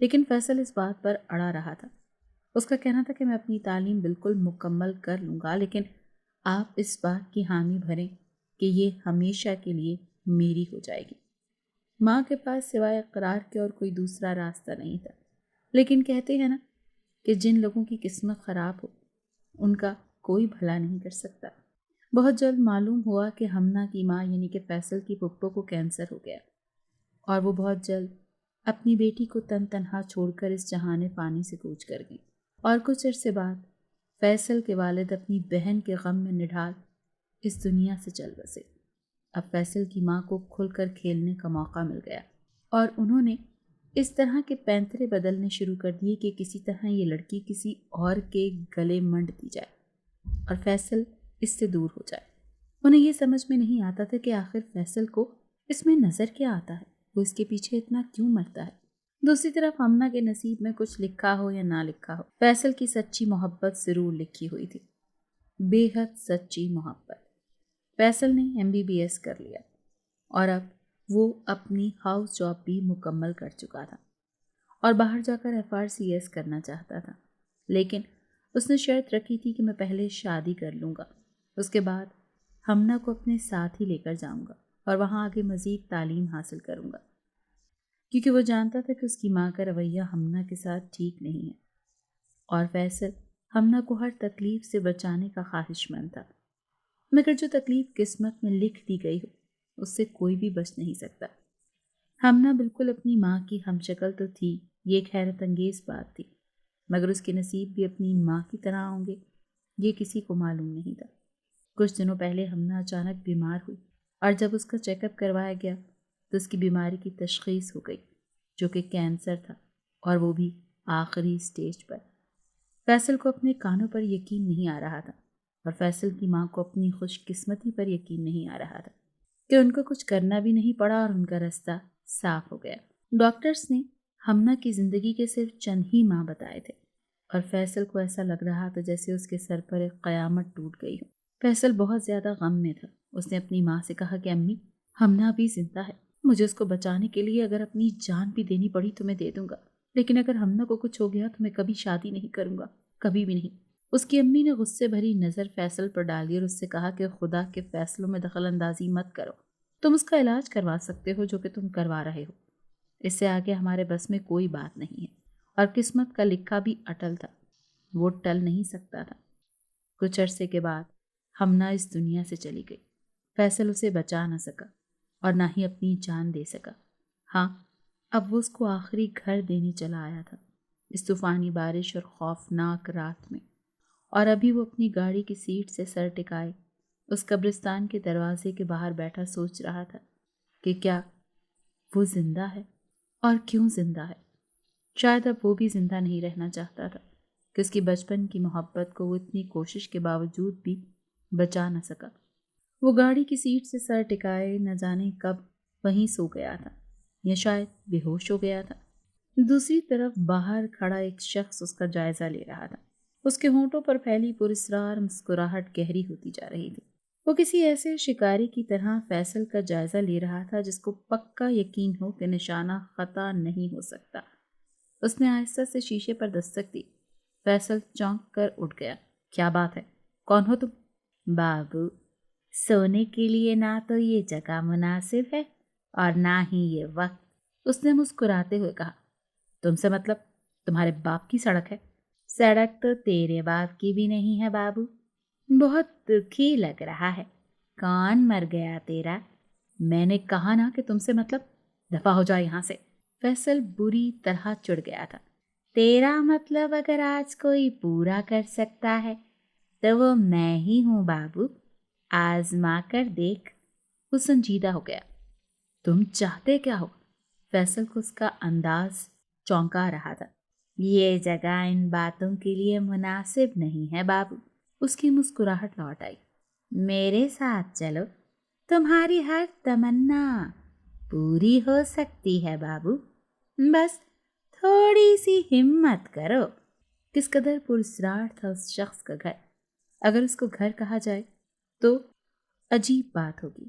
لیکن فیصل اس بات پر اڑا رہا تھا۔ اس کا کہنا تھا کہ میں اپنی تعلیم بالکل مکمل کر لوں گا، لیکن آپ اس بات کی حامی بھریں کہ یہ ہمیشہ کے لیے میری ہو جائے گی۔ ماں کے پاس سوائے اقرار کے اور کوئی دوسرا راستہ نہیں تھا، لیکن کہتے ہیں نا کہ جن لوگوں کی قسمت خراب ہو ان کا کوئی بھلا نہیں کر سکتا۔ بہت جلد معلوم ہوا کہ ہمنا کی ماں یعنی کہ فیصل کی پھپھو کو کینسر ہو گیا، اور وہ بہت جلد اپنی بیٹی کو تن تنہا چھوڑ کر اس جہان فانی سے کوچ کر گئی۔ اور کچھ عرصے بعد فیصل کے والد اپنی بہن کے غم میں نڈھال اس دنیا سے چل بسے۔ اب فیصل کی ماں کو کھل کر کھیلنے کا موقع مل گیا، اور انہوں نے اس طرح کے پینترے بدلنے شروع کر دیے کہ کسی طرح یہ لڑکی کسی اور کے گلے منڈ دی جائے اور فیصل اس سے دور ہو جائے۔ انہیں یہ سمجھ میں نہیں آتا تھا کہ آخر فیصل کو اس میں نظر کیا آتا ہے، وہ اس کے پیچھے اتنا کیوں مرتا ہے۔ دوسری طرف ہمنا کے نصیب میں کچھ لکھا ہو یا نہ لکھا ہو، فیصل کی سچی محبت ضرور لکھی ہوئی تھی، بے حد سچی محبت۔ فیصل نے MBBS کر لیا اور اب وہ اپنی ہاؤس جاب بھی مکمل کر چکا تھا اور باہر جا کر FRCS کرنا چاہتا تھا، لیکن اس نے شرط رکھی تھی کہ میں پہلے شادی کر لوں گا، اس کے بعد ہمنا کو اپنے ساتھ ہی لے کر جاؤں گا اور وہاں آگے مزید تعلیم حاصل کروں گا، کیونکہ وہ جانتا تھا کہ اس کی ماں کا رویہ ہمنا کے ساتھ ٹھیک نہیں ہے اور فیصل ہمنا کو ہر تکلیف سے بچانے کا خواہش مند تھا، مگر جو تکلیف قسمت میں لکھ دی گئی ہو اس سے کوئی بھی بچ نہیں سکتا۔ ہمنا بالکل اپنی ماں کی ہم شکل تو تھی، یہ ایک حیرت انگیز بات تھی، مگر اس کے نصیب بھی اپنی ماں کی طرح ہوں گے یہ کسی کو معلوم نہیں تھا۔ کچھ دنوں پہلے ہمنا اچانک بیمار ہوئی اور جب اس کا چیک اپ کروایا گیا تو اس کی بیماری کی تشخیص ہو گئی، جو کہ کینسر تھا، اور وہ بھی آخری سٹیج پر۔ فیصل کو اپنے کانوں پر یقین نہیں آ رہا تھا اور فیصل کی ماں کو اپنی خوش قسمتی پر یقین نہیں آ رہا تھا کہ ان کو کچھ کرنا بھی نہیں پڑا اور ان کا راستہ صاف ہو گیا۔ ڈاکٹرز نے ہمنا کی زندگی کے صرف چند ہی ماہ بتائے تھے اور فیصل کو ایسا لگ رہا تھا جیسے اس کے سر پر ایک قیامت ٹوٹ گئی ہو۔ فیصل بہت زیادہ غم میں تھا۔ اس نے اپنی ماں سے کہا کہ امی، ہمنا بھی زندہ ہے، مجھے اس کو بچانے کے لیے اگر اپنی جان بھی دینی پڑی تو میں دے دوں گا، لیکن اگر ہمنا کو کچھ ہو گیا تو میں کبھی شادی نہیں کروں گا، کبھی بھی نہیں۔ اس کی امی نے غصے بھری نظر فیصل پر ڈالی اور اس سے کہا کہ خدا کے فیصلوں میں دخل اندازی مت کرو، تم اس کا علاج کروا سکتے ہو جو کہ تم کروا رہے ہو، اس سے آگے ہمارے بس میں کوئی بات نہیں ہے، اور قسمت کا لکھا بھی اٹل تھا، وہ ٹل نہیں سکتا تھا۔ کچھ عرصے کے بعد ہمنا اس دنیا سے چلی گئی۔ فیصل اسے بچا نہ سکا اور نہ ہی اپنی جان دے سکا۔ ہاں، اب وہ اس کو آخری گھر دینے چلا آیا تھا اس طوفانی بارش اور خوفناک رات میں، اور ابھی وہ اپنی گاڑی کی سیٹ سے سر ٹکائے اس قبرستان کے دروازے کے باہر بیٹھا سوچ رہا تھا کہ کیا وہ زندہ ہے اور کیوں زندہ ہے۔ شاید اب وہ بھی زندہ نہیں رہنا چاہتا تھا کہ اس کی بچپن کی محبت کو وہ اتنی کوشش کے باوجود بھی بچا نہ سکا۔ وہ گاڑی کی سیٹ سے سر ٹکائے نہ جانے کب وہیں سو گیا تھا یا شاید بے ہوش ہو گیا تھا۔ دوسری طرف باہر کھڑا ایک شخص اس کا جائزہ لے رہا تھا۔ اس کے ہونٹوں پر پھیلی پراسرار مسکراہٹ گہری ہوتی جا رہی تھی۔ وہ کسی ایسے شکاری کی طرح فیصل کا جائزہ لے رہا تھا جس کو پکا یقین ہو کہ نشانہ خطا نہیں ہو سکتا۔ اس نے آہستہ سے شیشے پر دستک دی۔ فیصل چونک کر اٹھ گیا۔ کیا بات ہے؟ کون ہو تم؟ بابو، سونے کے لیے نہ تو یہ جگہ مناسب ہے اور نہ ہی یہ وقت، اس نے مسکراتے ہوئے کہا۔ تم سے مطلب تمہارے باپ کی سڑک ہے؟ سڑک تو تیرے باپ کی بھی نہیں ہے بابو، بہت دکھی لگ رہا ہے۔ کون مر گیا تیرا؟ میں نے کہا نا کہ تم سے مطلب، دفع ہو جا یہاں سے۔ فیصل بری طرح چڑ گیا تھا۔ تیرا مطلب اگر آج کوئی پورا کر سکتا ہے تو وہ میں ہی ہوں بابو، آزما کر دیکھ۔ وہ سنجیدہ ہو گیا۔ تم چاہتے کیا ہو؟ فیصل کو اس کا انداز چونکا رہا تھا۔ یہ جگہ ان باتوں کے لیے مناسب نہیں ہے بابو۔ اس کی مسکراہٹ لوٹ آئی۔ میرے ساتھ چلو، تمہاری ہر تمنا پوری ہو سکتی ہے بابو، بس تھوڑی سی ہمت کرو۔ کس قدر پراسرار تھا اس شخص کا گھر۔ اگر اس کو گھر کہا جائے تو عجیب بات ہوگی،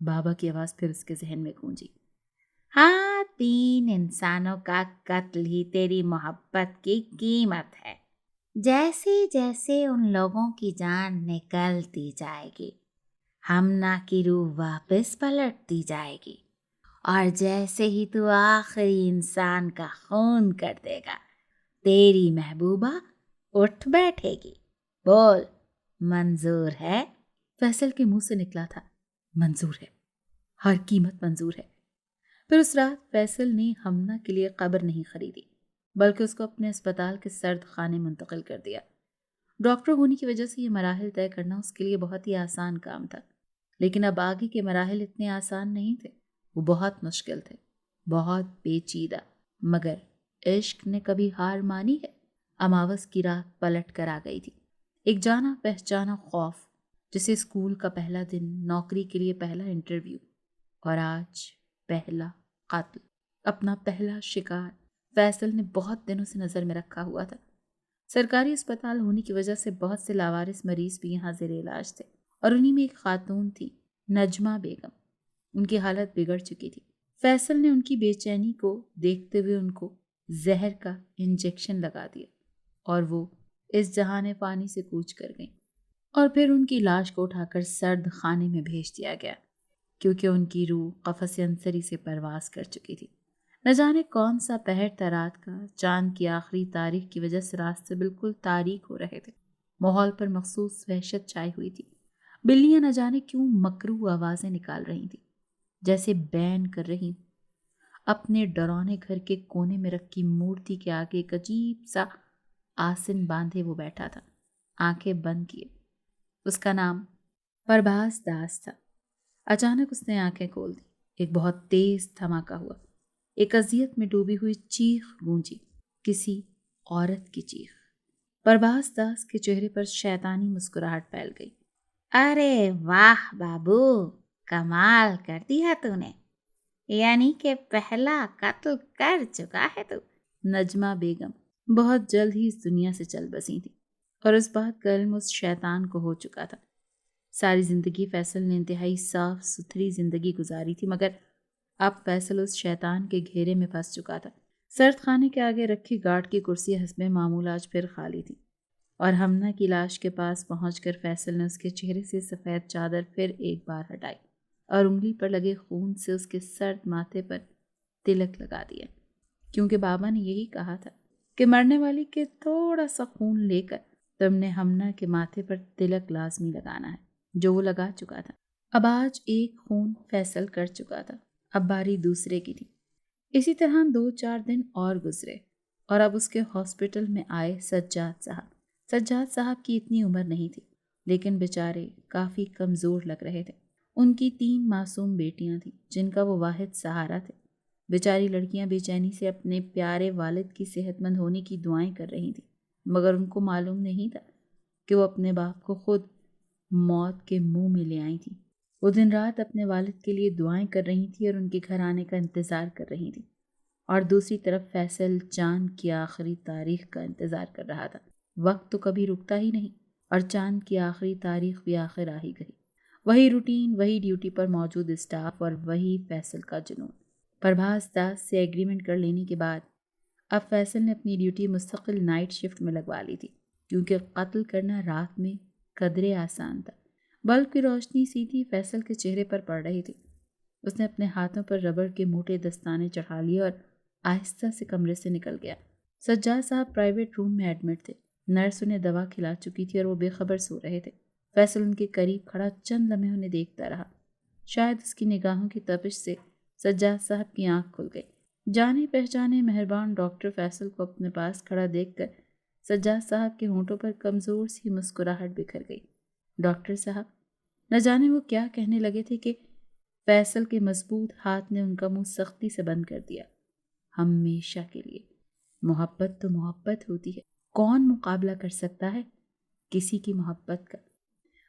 بابا کی آواز پھر اس کے ذہن میں گونجی۔ ہاں، 3 انسانوں کا قتل ہی تیری محبت کی قیمت ہے۔ جیسے جیسے ان لوگوں کی جان نکلتی جائے گی، ہمنا کی روح واپس پلٹتی جائے گی، اور جیسے ہی تو آخری انسان کا خون کر دے گا، تیری محبوبہ اٹھ بیٹھے گی۔ بول، منظور ہے؟ فیصل کے منہ سے نکلا تھا، منظور ہے، ہر قیمت منظور ہے۔ پھر اس رات فیصل نے ہمنا کے لیے قبر نہیں خریدی، بلکہ اس کو اپنے اسپتال کے سرد خانے منتقل کر دیا۔ ڈاکٹر ہونے کی وجہ سے یہ مراحل طے کرنا اس کے لیے بہت ہی آسان کام تھا، لیکن اب آگے کے مراحل اتنے آسان نہیں تھے، وہ بہت مشکل تھے، بہت پیچیدہ۔ مگر عشق نے کبھی ہار مانی ہے؟ اماوس کی رات پلٹ کر آ گئی تھی، ایک جانا پہچانا خوف، جیسے اسکول کا پہلا دن، نوکری کے لیے پہلا انٹرویو، اور آج پہلا قتل، اپنا پہلا شکار فیصل نے بہت دنوں سے نظر میں رکھا ہوا تھا۔ سرکاری اسپتال ہونے کی وجہ سے بہت سے لاوارث مریض بھی یہاں زیر علاج تھے، اور انہی میں ایک خاتون تھی، نجمہ بیگم۔ ان کی حالت بگڑ چکی تھی۔ فیصل نے ان کی بے چینی کو دیکھتے ہوئے ان کو زہر کا انجیکشن لگا دیا، اور وہ اس جہان فانی سے کوچ کر گئیں، اور پھر ان کی لاش کو اٹھا کر سرد خانے میں بھیج دیا گیا، کیونکہ ان کی روح قفس عنصری سے پرواز کر چکی تھی۔ نہ جانے کون سا پہر تھا رات کا، چاند کی آخری تاریخ کی وجہ سے راستے بالکل تاریک ہو رہے تھے، ماحول پر مخصوص وحشت چھائی ہوئی تھی۔ بلیاں نہ جانے کیوں مکروہ آوازیں نکال رہی تھیں، جیسے بین کر رہی۔ اپنے ڈرانے گھر کے کونے میں رکھی مورتی کے آگے ایک عجیب سا آسن باندھے وہ بیٹھا تھا، آنکھیں بند کیے۔ اس کا نام پربھاس داس تھا۔ اچانک اس نے آنکھیں کھول دی، ایک بہت تیز دھماکہ ہوا، ایک اذیت میں ڈوبی ہوئی چیخ گونجی، کسی عورت کی چیخ۔ پربھاس داس کے چہرے پر شیطانی مسکراہٹ پھیل گئی۔ ارے واہ بابو، کمال کر دیا تو نے، یعنی کہ پہلا قتل کر چکا ہے تو۔ نجمہ بیگم بہت جلد ہی اس دنیا سے چل بسی تھی، اور اس بات کا علم اس شیطان کو ہو چکا تھا۔ ساری زندگی فیصل نے انتہائی صاف ستھری زندگی گزاری تھی، مگر اب فیصل اس شیطان کے گھیرے میں پھنس چکا تھا۔ سرد خانے کے آگے رکھی گارڈ کی کرسی حسب معمول آج پھر خالی تھی، اور ہمنا کی لاش کے پاس پہنچ کر فیصل نے اس کے چہرے سے سفید چادر پھر ایک بار ہٹائی، اور انگلی پر لگے خون سے اس کے سرد ماتھے پر تلک لگا دیا، کیونکہ بابا نے یہی کہا تھا کہ مرنے والی کے تھوڑا سا خون لے کر تم نے ہمنا کے ماتھے پر تلک لازمی لگانا ہے، جو وہ لگا چکا تھا۔ اب آج ایک خون فیصل کر چکا تھا، اب باری دوسرے کی تھی۔ اسی طرح 2-4 دن اور گزرے، اور اب اس کے ہاسپٹل میں آئے سجاد صاحب۔ سجاد صاحب کی اتنی عمر نہیں تھی، لیکن بیچارے کافی کمزور لگ رہے تھے۔ ان کی 3 معصوم بیٹیاں تھیں، جن کا وہ واحد سہارا تھے۔ بیچاری لڑکیاں بے چینی سے اپنے پیارے والد کی صحت مند ہونے کی دعائیں کر رہی تھیں، مگر ان کو معلوم نہیں تھا کہ وہ اپنے باپ کو خود موت کے منہ میں لے آئی تھیں۔ وہ دن رات اپنے والد کے لیے دعائیں کر رہی تھیں اور ان کے گھر آنے کا انتظار کر رہی تھیں، اور دوسری طرف فیصل چاند کی آخری تاریخ کا انتظار کر رہا تھا۔ وقت تو کبھی رکتا ہی نہیں، اور چاند کی آخری تاریخ بھی آخر آ ہی گئی۔ وہی روٹین، وہی ڈیوٹی پر موجود اسٹاف، اور وہی فیصل کا جنون۔ پربھاس داس سے ایگریمنٹ کر لینے کے بعد اب فیصل نے اپنی ڈیوٹی مستقل نائٹ شفٹ میں لگوا لی تھی، کیونکہ قتل کرنا رات میں قدرے آسان تھا۔ بلب کی روشنی سیدھی فیصل کے چہرے پر پڑ رہی تھی۔ اس نے اپنے ہاتھوں پر ربڑ کے موٹے دستانے چڑھا لیے اور آہستہ سے کمرے سے نکل گیا۔ سجاد صاحب پرائیویٹ روم میں ایڈمٹ تھے، نرس انہیں دوا کھلا چکی تھی اور وہ بے خبر سو رہے تھے۔ فیصل ان کے قریب کھڑا چند لمحے انہیں دیکھتا رہا، شاید اس کی نگاہوں کی تپش سے سجاد صاحب کی آنکھ کھل گئی۔ جانے پہچانے مہربان ڈاکٹر فیصل کو اپنے پاس کھڑا دیکھ کر سجاد صاحب کے ہونٹوں پر کمزور سی مسکراہٹ بکھر گئی۔ ڈاکٹر صاحب، نہ جانے وہ کیا کہنے لگے تھے کہ فیصل کے مضبوط ہاتھ نے ان کا منہ سختی سے بند کر دیا۔ ہمیشہ کے لیے۔ محبت تو محبت ہوتی ہے، کون مقابلہ کر سکتا ہے کسی کی محبت کا؟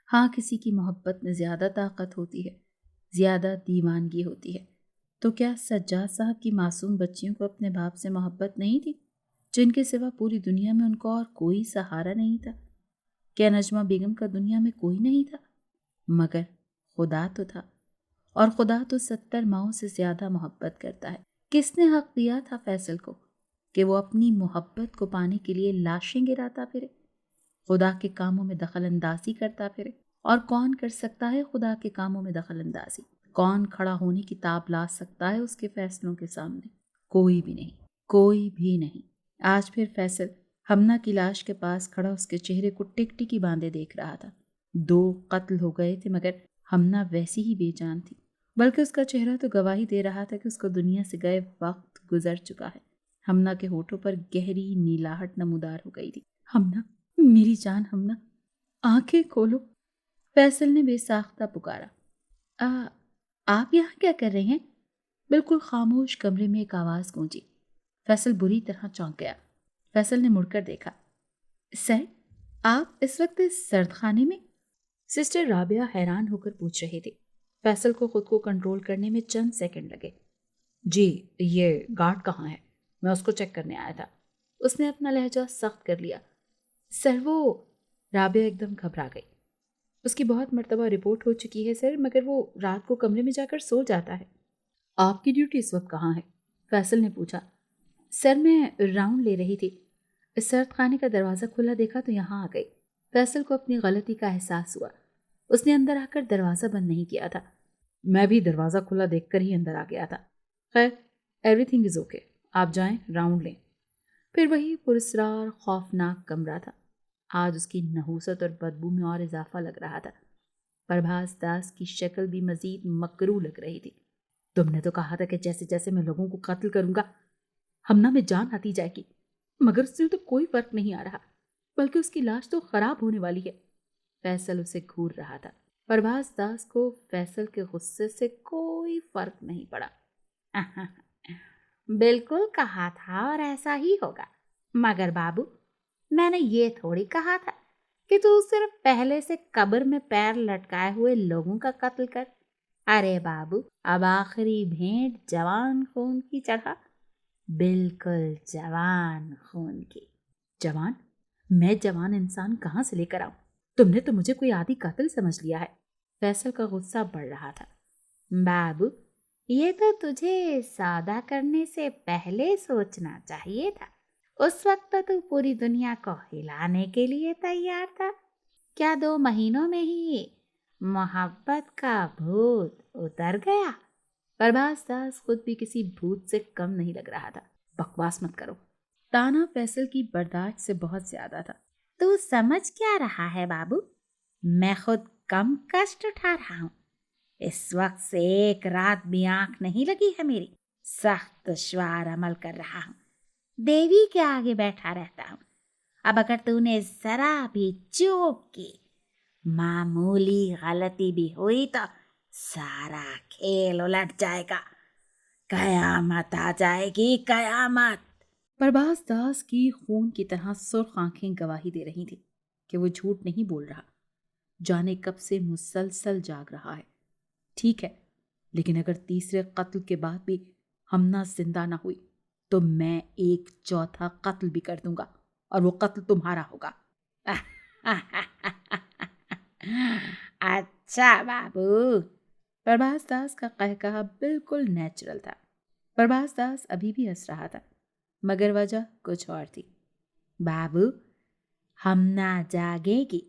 ہاں، کسی کی محبت میں زیادہ طاقت ہوتی ہے، زیادہ دیوانگی ہوتی ہے۔ تو کیا سجاد صاحب کی معصوم بچیوں کو اپنے باپ سے محبت نہیں تھی، جن کے سوا پوری دنیا میں ان کو اور کوئی سہارا نہیں تھا؟ کیا نجمہ بیگم کا دنیا میں کوئی نہیں تھا؟ مگر خدا تو تھا، اور خدا تو 70 ماؤں سے زیادہ محبت کرتا ہے۔ کس نے حق دیا تھا فیصل کو کہ وہ اپنی محبت کو پانے کے لیے لاشیں گراتا پھرے، خدا کے کاموں میں دخل اندازی کرتا پھرے؟ اور کون کر سکتا ہے خدا کے کاموں میں دخل اندازی؟ کون کھڑا ہونے کی تاب لا سکتا ہے اس کے فیصلوں کے سامنے؟ کوئی بھی نہیں، کوئی بھی نہیں۔ آج پھر فیصل ہمنہ کی لاش کے پاس کھڑا اس کے چہرے کو ٹک ٹکی باندھے دیکھ رہا تھا۔ 2 قتل ہو گئے تھے مگر ہمنہ ویسی ہی بے جان تھی، بلکہ اس کا چہرہ تو گواہی دے رہا تھا کہ اس کو دنیا سے گئے وقت گزر چکا ہے۔ ہمنہ کے ہونٹوں پر گہری نیلاہٹ نمودار ہو گئی تھی۔ ہمنہ، میری جان ہمنہ، آنکھیں کھولو، فیصل نے بے ساختہ پکارا۔ آپ یہاں کیا کر رہے ہیں؟ بالکل خاموش کمرے میں ایک آواز گونجی۔ فیصل بری طرح چونک گیا۔ فیصل نے مڑ کر دیکھا۔ سر، آپ اس وقت اس سرد خانے میں؟ سسٹر رابعہ حیران ہو کر پوچھ رہی تھی۔ فیصل کو خود کو کنٹرول کرنے میں چند سیکنڈ لگے۔ جی، یہ گارڈ کہاں ہے؟ میں اس کو چیک کرنے آیا تھا۔ اس نے اپنا لہجہ سخت کر لیا۔ سر وہ، رابعہ ایک دم گھبرا گئی۔ اس کی بہت مرتبہ رپورٹ ہو چکی ہے سر، مگر وہ رات کو کمرے میں جا کر سو جاتا ہے۔ آپ کی ڈیوٹی اس وقت کہاں ہے؟ فیصل نے پوچھا۔ سر میں راؤنڈ لے رہی تھی، اس سرد خانے کا دروازہ کھلا دیکھا تو یہاں آ گئی۔ فیصل کو اپنی غلطی کا احساس ہوا۔ اس نے اندر آ کر دروازہ بند نہیں کیا تھا۔ میں بھی دروازہ کھلا دیکھ کر ہی اندر آ گیا تھا۔ خیر، ایوری تھنگ از اوکے، آپ جائیں راؤنڈ لیں۔ پھر وہی پراسرار خوفناک کمرہ تھا۔ آج اس کی نحوست اور بدبو میں اور اضافہ لگ رہا تھا۔ پربھاس داس کی شکل بھی مزید مکروہ لگ رہی تھی۔ تم نے تو کہا تھا کہ جیسے جیسے میں لوگوں کو قتل کروں گا ہمنہ میں جان آتی جائے گی، مگر اس سے تو کوئی فرق نہیں آ رہا، بلکہ اس کی لاش تو خراب ہونے والی ہے۔ فیصل اسے گھور رہا تھا۔ پربھاس داس کو فیصل کے غصے سے کوئی فرق نہیں پڑا۔ بالکل کہا تھا اور ایسا ہی ہوگا، مگر بابو میں نے یہ تھوڑی کہا تھا کہ تو صرف پہلے سے قبر میں پیر لٹکائے ہوئے لوگوں کا قتل کر۔ ارے بابو، اب آخری بھینٹ جوان خون کی چڑھا، بالکل جوان خون کی۔ جوان؟ میں جوان انسان کہاں سے لے کر آؤں؟ تم نے تو مجھے کوئی عادی قاتل سمجھ لیا ہے۔ فیصل کا غصہ بڑھ رہا تھا۔ بابو، یہ تو تجھے سودا کرنے سے پہلے سوچنا چاہیے تھا۔ اس وقت تو پوری دنیا کو ہلانے کے لیے تیار تھا۔ کیا 2 مہینوں میں ہی محبت کا بھوت اتر گیا؟ پربھاس داس خود بھی کسی بھوت سے کم نہیں لگ رہا تھا۔ بکواس مت کرو۔ تانا فیصل کی برداشت سے بہت زیادہ تھا۔ تو سمجھ کیا رہا ہے بابو؟ میں خود کم کشٹ اٹھا رہا ہوں۔ اس وقت سے 1 رات بھی آنکھ نہیں لگی ہے میری، سخت دشوار عمل کر رہا ہوں، دیوی کے آگے بیٹھا رہتا ہوں۔ اب اگر تو نے ذرا بھی چوک کی، معمولی غلطی بھی ہوئی تو سارا کھیل الٹ جائے گا، قیامت آ جائے گی، قیامت۔ پربھاس داس کی خون کی طرح سرخ آنکھیں گواہی دے رہی تھیں کہ وہ جھوٹ نہیں بول رہا، جانے کب سے مسلسل جاگ رہا ہے۔ ٹھیک ہے، لیکن اگر تیسرے قتل کے بعد بھی ہمنہ زندہ نہ ہوئی تو میں 1 چوتھا قتل بھی کر دوں گا، اور وہ قتل تمہارا ہوگا۔ اچھا بابو۔ پربھاس داس کا قہقہا بالکل نیچرل تھا۔ پربھاس داس ابھی بھی ہنس رہا تھا، مگر وجہ کچھ اور تھی۔ بابو، ہمنہ جاگے گی،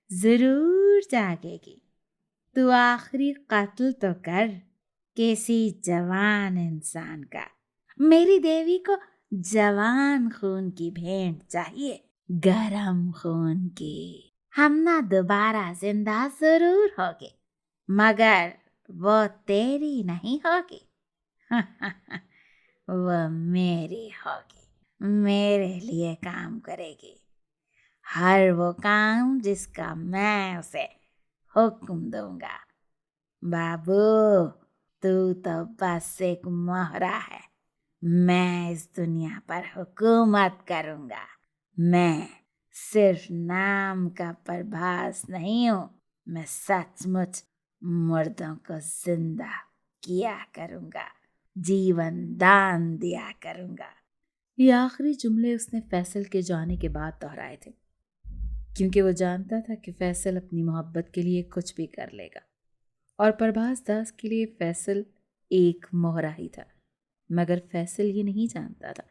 ضرور جاگے گی۔ تو آخری قتل تو کر کسی جوان انسان کا۔ میری دیوی کو جوان خون کی بھینٹ چاہیے، گرم خون کی۔ ہمنہ دوبارہ زندہ ضرور ہوگی، مگر وہ تیری نہیں ہوگی، وہ میری ہوگی، میرے لیے کام کرے گی، ہر وہ کام جس کا میں اسے حکم دوں گا۔ بابو، تو بس ایک مہرہ ہے، میں اس دنیا پر حکومت کروں گا۔ میں صرف نام کا پربھاس نہیں ہوں، میں سچ مچ مردوں کو زندہ کیا کروں گا، جیون دان دیا کروں گا۔ یہ آخری جملے اس نے فیصل کے جانے کے بعد دہرائے تھے، کیونکہ وہ جانتا تھا کہ فیصل اپنی محبت کے لیے کچھ بھی کر لے گا۔ اور پربھاس داس کے لیے فیصل ایک مہرا ہی تھا، مگر فیصل یہ نہیں جانتا تھا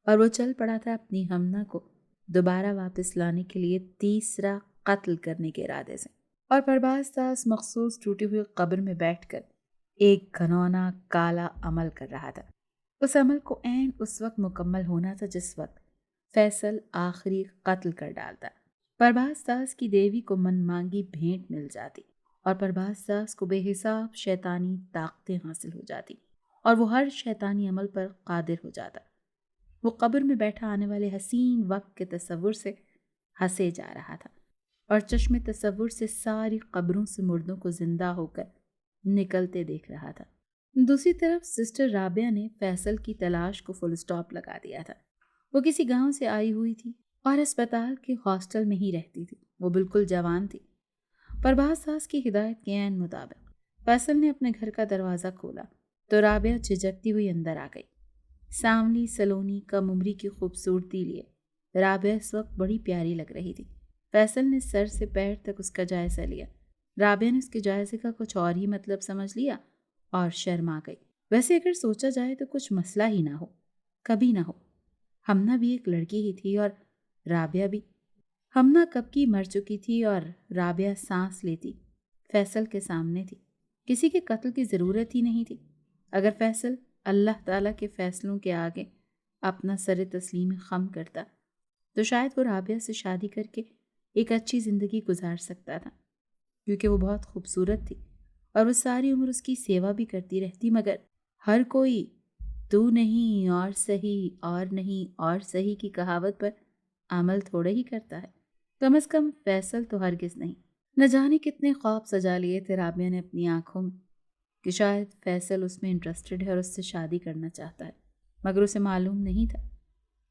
اور وہ چل پڑا تھا اپنی ہمنا کو دوبارہ واپس لانے کے لیے تیسرا قتل کرنے کے ارادے سے۔ اور پربھاس داس مخصوص ٹوٹی ہوئی قبر میں بیٹھ کر ایک گھنونا کالا عمل کر رہا تھا۔ اس عمل کو عین اس وقت مکمل ہونا تھا جس وقت فیصل آخری قتل کر ڈالتا۔ پربھاس داس کی دیوی کو من مانگی بھیٹ مل جاتی اور پربھاس داس کو بے حساب شیطانی طاقتیں حاصل ہو جاتی اور وہ ہر شیطانی عمل پر قادر ہو جاتا۔ وہ قبر میں بیٹھا آنے والے حسین وقت کے تصور سے ہنسے جا رہا تھا اور چشم تصور سے ساری قبروں سے مردوں کو زندہ ہو کر نکلتے دیکھ رہا تھا۔ دوسری طرف سسٹر رابعہ نے فیصل کی تلاش کو فل سٹاپ لگا دیا تھا۔ وہ کسی گاؤں سے آئی ہوئی تھی اور اسپتال کے ہاسٹل میں ہی رہتی تھی۔ وہ بالکل جوان تھی۔ پربھاس داس کی ہدایت کے عین مطابق فیصل نے اپنے گھر کا دروازہ کھولا تو رابعہ جھجکتی ہوئی اندر آ گئی۔ سانولی سلونی کم عمری کی خوبصورتی لیے رابعہ اس وقت بڑی پیاری لگ رہی تھی۔ فیصل نے سر سے پیر تک اس کا جائزہ لیا۔ رابعہ نے اس کے جائزے کا کچھ اور ہی مطلب سمجھ لیا اور شرما گئی۔ ویسے اگر سوچا جائے تو کچھ مسئلہ ہی نہ ہو، کبھی نہ ہو۔ ہمنا بھی ایک لڑکی ہی تھی اور رابعہ بھی۔ ہمنا کب کی مر چکی تھی اور رابعہ سانس لیتی فیصل کے سامنے تھی۔ کسی کے قتل کی ضرورت ہی نہیں تھی۔ اگر فیصل اللہ تعالیٰ کے فیصلوں کے آگے اپنا سر تسلیم خم کرتا تو شاید وہ رابعہ سے شادی کر کے ایک اچھی زندگی گزار سکتا تھا، کیونکہ وہ بہت خوبصورت تھی اور وہ ساری عمر اس کی سیوا بھی کرتی رہتی۔ مگر ہر کوئی تو نہیں اور صحیح اور نہیں اور صحیح کی کہاوت پر عمل تھوڑے ہی کرتا ہے۔ کم از کم فیصل تو ہرگز نہیں۔ نہ جانے کتنے خواب سجا لیے تھے رابعہ نے اپنی آنکھوں میں کہ شاید فیصل اس میں انٹرسٹڈ ہے اور اس سے شادی کرنا چاہتا ہے، مگر اسے معلوم نہیں تھا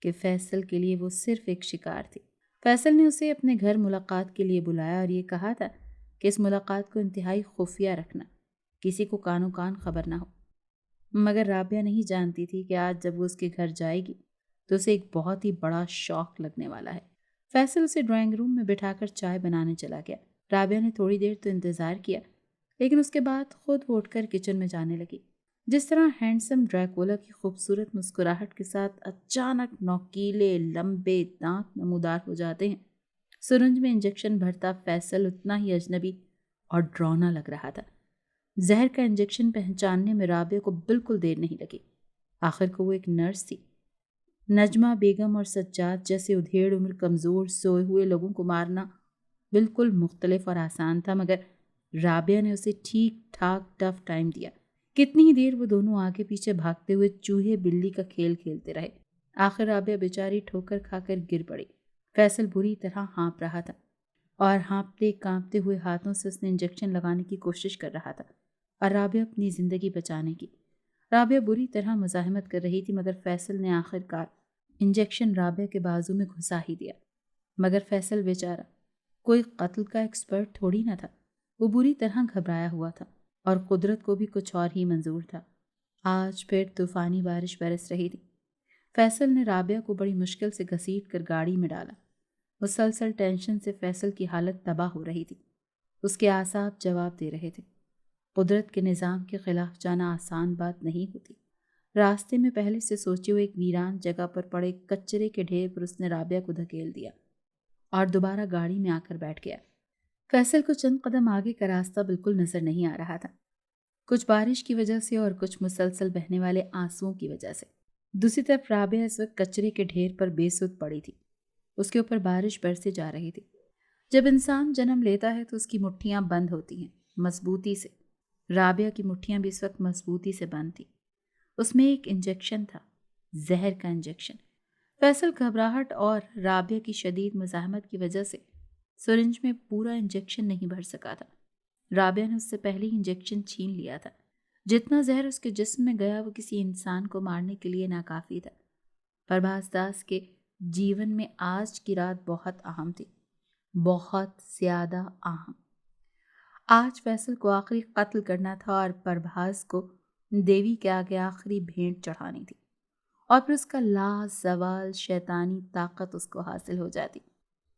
کہ فیصل کے لیے وہ صرف ایک شکار تھی۔ فیصل نے اسے اپنے گھر ملاقات کے لیے بلایا اور یہ کہا تھا کہ اس ملاقات کو انتہائی خفیہ رکھنا، کسی کو کانو کان خبر نہ ہو۔ مگر رابعہ نہیں جانتی تھی کہ آج جب وہ اس کے گھر جائے گی تو اسے ایک بہت ہی بڑا شوق لگنے والا ہے۔ فیصل اسے ڈرائنگ روم میں بٹھا کر چائے بنانے چلا گیا۔ رابعہ نے تھوڑی دیر تو انتظار کیا، لیکن اس کے بعد خود اٹھ کر کچن میں جانے لگی۔ جس طرح ہینڈسم ڈریکولا کی خوبصورت مسکراہٹ کے ساتھ اچانک نوکیلے لمبے دانت نمودار ہو جاتے ہیں، سرنج میں انجیکشن بھرتا فیصل اتنا ہی اجنبی اور ڈرونا لگ رہا تھا۔ زہر کا انجیکشن پہچاننے میں رابعہ کو بالکل دیر نہیں لگی۔ آخر کو وہ ایک نرس تھی۔ نجمہ بیگم اور سجاد جیسے ادھیڑ عمر کمزور سوئے ہوئے لوگوں کو مارنا بالکل مختلف اور آسان تھا، مگر رابعہ نے اسے ٹھیک ٹھاک ٹف ٹائم دیا۔ کتنی ہی دیر وہ دونوں آگے پیچھے بھاگتے ہوئے چوہے بلی کا کھیل کھیلتے رہے۔ آخر رابعہ بیچاری ٹھوکر کھا کر گر پڑی۔ فیصل بری طرح ہانپ رہا تھا اور ہانپتے کانپتے ہوئے ہاتھوں سے اس نے انجیکشن لگانے کی کوشش کر رہا تھا اور رابعہ اپنی زندگی بچانے کی۔ رابعہ بری طرح مزاحمت کر رہی تھی، مگر فیصل نے آخر کار انجیکشن رابعہ کے بازو میں گھسا ہی دیا۔ مگر فیصل بیچارہ کوئی قتل کا ایکسپرٹ تھوڑی نہ تھا۔ وہ بری طرح گھبرایا ہوا تھا اور قدرت کو بھی کچھ اور ہی منظور تھا۔ آج پھر طوفانی بارش برس رہی تھی۔ فیصل نے رابعہ کو بڑی مشکل سے گھسیٹ کر گاڑی میں ڈالا۔ مسلسل ٹینشن سے فیصل کی حالت تباہ ہو رہی تھی۔ اس کے اعصاب جواب دے رہے تھے۔ قدرت کے نظام کے خلاف جانا آسان بات نہیں ہوتی۔ راستے میں پہلے سے سوچے ہوئے ایک ویران جگہ پر پڑے کچرے کے ڈھیر پر اس نے رابعہ کو دھکیل دیا اور دوبارہ گاڑی میں آ کر بیٹھ گیا۔ فیصل کو چند قدم آگے کا راستہ بالکل نظر نہیں آ رہا تھا، کچھ بارش کی وجہ سے اور کچھ مسلسل بہنے والے آنسوؤں کی وجہ سے۔ دوسری طرف رابعہ اس وقت کچرے کے ڈھیر پر بے سود پڑی تھی۔ اس کے اوپر بارش برسے جا رہی تھی۔ جب انسان جنم لیتا ہے تو اس کی مٹھیاں بند ہوتی ہیں مضبوطی سے۔ رابعہ کی مٹھیاں بھی اس وقت مضبوطی سے بند تھی۔ اس میں ایک انجیکشن تھا، زہر کا انجیکشن۔ فیصل گھبراہٹ اور رابعہ کی شدید مزاحمت کی وجہ سے سرنج میں پورا انجیکشن نہیں بھر سکا تھا۔ رابعہ نے اس سے پہلے ہی انجیکشن چھین لیا تھا۔ جتنا زہر اس کے جسم میں گیا وہ کسی انسان کو مارنے کے لیے ناکافی تھا۔ پربھاس داس کے جیون میں آج کی رات بہت اہم تھی، بہت زیادہ اہم۔ آج فیصل کو آخری قتل کرنا تھا اور پربھاس کو دیوی کے آگے آخری بھیٹ چڑھانی تھی، اور پھر اس کا لازوال شیطانی طاقت اس کو حاصل ہو جاتی۔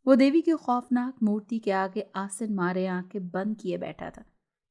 وہ دیوی کی خوفناک مورتی کے آگے آسن مارے آنکھیں بند کیے بیٹھا تھا،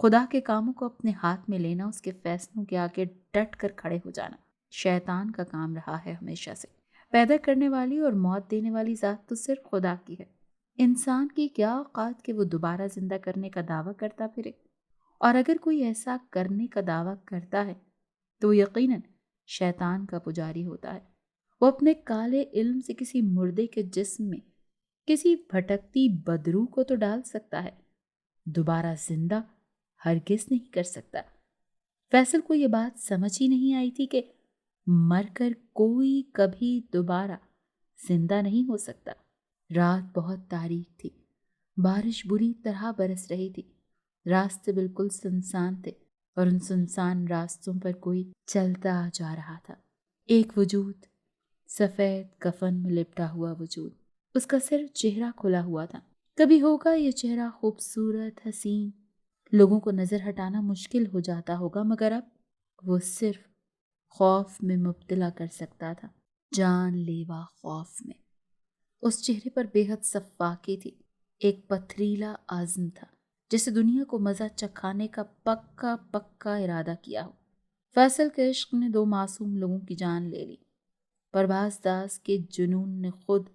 خدا کے کاموں کو اپنے ہاتھ میں لینا، اس کے فیصلوں کے آگے ڈٹ کر کھڑے ہو جانا شیطان کا کام رہا ہے ہمیشہ سے۔ پیدا کرنے والی اور موت دینے والی ذات تو صرف خدا کی ہے۔ انسان کی کیا اوقات کہ وہ دوبارہ زندہ کرنے کا دعویٰ کرتا پھرے، اور اگر کوئی ایسا کرنے کا دعویٰ کرتا ہے تو یقیناً شیطان کا پجاری ہوتا ہے۔ وہ اپنے کالے علم سے کسی مردے کے جسم میں کسی بھٹکتی بدروح کو تو ڈال سکتا ہے، دوبارہ زندہ ہرگز نہیں کر سکتا۔ فیصل کو یہ بات سمجھ ہی نہیں آئی تھی کہ مر کر کوئی کبھی دوبارہ زندہ نہیں ہو سکتا۔ رات بہت تاریک تھی، بارش بری طرح برس رہی تھی، راستے بالکل سنسان تھے اور ان سنسان راستوں پر کوئی چلتا جا رہا تھا۔ ایک وجود، سفید کفن میں لپٹا ہوا وجود، اس کا صرف چہرہ کھلا ہوا تھا۔ کبھی ہوگا یہ چہرہ خوبصورت، حسین، لوگوں کو نظر ہٹانا مشکل ہو جاتا ہوگا، مگر اب وہ صرف خوف میں مبتلا کر سکتا تھا، جان لیوا خوف میں۔ اس چہرے پر بے حد سفاکی تھی، ایک پتھریلا عزم تھا، جیسے دنیا کو مزہ چکھانے کا پکا پکا ارادہ کیا ہو۔ فیصل کے عشق نے 2 معصوم لوگوں کی جان لے لی۔ پربھاس داس کے جنون نے خود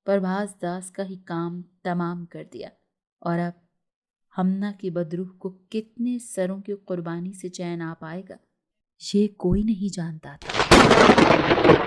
پربھاس داس کا ہی کام تمام کر دیا، اور اب ہمنا کی بدروح کو کتنے سروں کی قربانی سے چین آ پائے گا، یہ کوئی نہیں جانتا تھا۔